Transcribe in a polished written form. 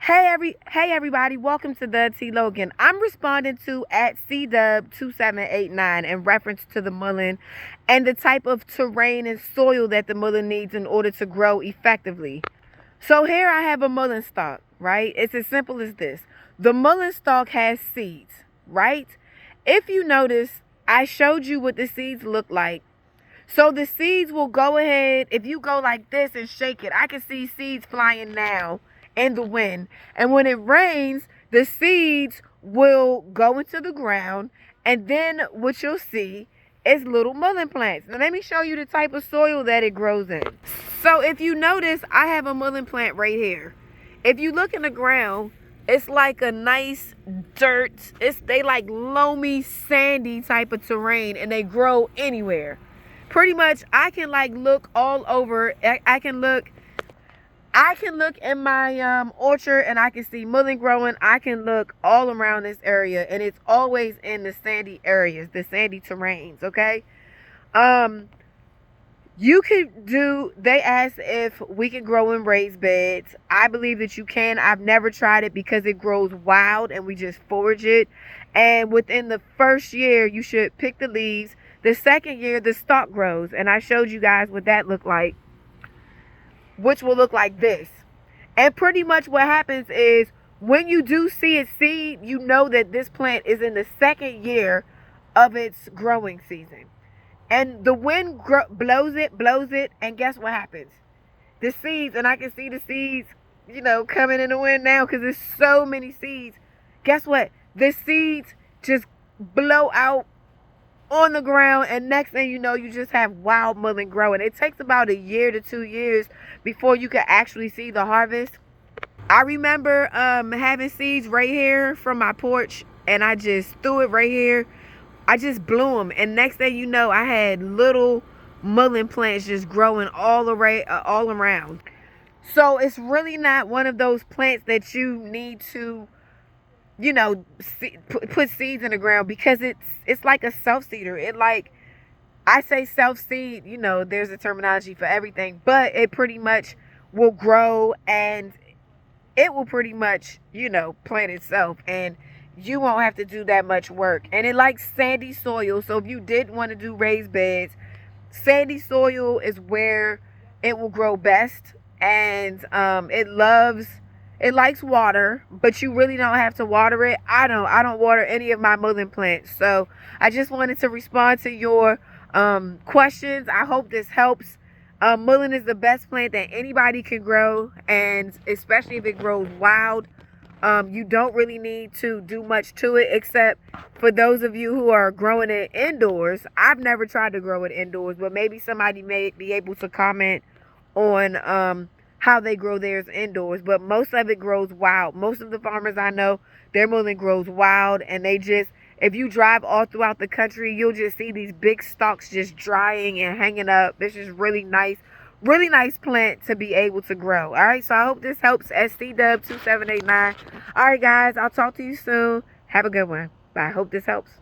Hey everybody, welcome to the T Logan. I'm responding to at dub2789 in reference to the mullein and the type of terrain and soil that the mullein needs in order to grow effectively. So here I have a mullein stalk, right? It's as simple as this. The mullein stalk has seeds, right? If you notice, I showed you what the seeds look like. So the seeds will go ahead, if you go like this and shake it, I can see seeds flying now in the wind. And when it rains, the seeds will go into the ground, and then what you'll see is little mullein plants. Now let me show you the type of soil that it grows in. So if you notice, I have a mullein plant right here. If you look in the ground, it's like a nice dirt. They like loamy, sandy type of terrain, and they grow anywhere. Pretty much, I can like look all over. I can look in my orchard and I can see mullein growing. I can look all around this area, and it's always in the sandy areas, the sandy terrains. Okay. You could do. They asked if we can grow in raised beds. I believe that you can. I've never tried it because it grows wild and we just forage it. And within the first year, you should pick the leaves. The second year, the stalk grows, and I showed you guys what that looked like, which will look like this. And pretty much what happens is when you do see it seed, you know that this plant is in the second year of its growing season. And the wind blows it, and guess what happens? The seeds, and I can see the seeds, coming in the wind now because there's so many seeds. Guess what? The seeds just blow out on the ground, and next thing you know, you just have wild mullein growing. It takes about 1 year to 2 years before you can actually see the harvest. I remember having seeds right here from my porch, and I just threw it right here. I just blew them, and next thing you know, I had little mullein plants just growing all around. So it's really not one of those plants that you need to put seeds in the ground, because it's like a self-seeder. I say self-seed, there's a terminology for everything, but it pretty much will grow, and it will pretty much, plant itself, and you won't have to do that much work. And it likes sandy soil, so if you did want to do raised beds, sandy soil is where it will grow best. And it likes water, but you really don't have to water it. I don't water any of my mullein plants. So I just wanted to respond to your questions. I hope this helps. Mullein is the best plant that anybody can grow, and especially if it grows wild. You don't really need to do much to it, except for those of you who are growing it indoors. I've never tried to grow it indoors, but maybe somebody may be able to comment on how they grow theirs indoors. But most of it grows wild. Most of the farmers I know, their mullein grows wild, and if you drive all throughout the country, you'll just see these big stalks just drying and hanging up. This is really nice plant to be able to grow. All right, so I hope this helps. SCDub2789. All right, guys, I'll talk to you soon. Have a good one. Bye. I hope this helps.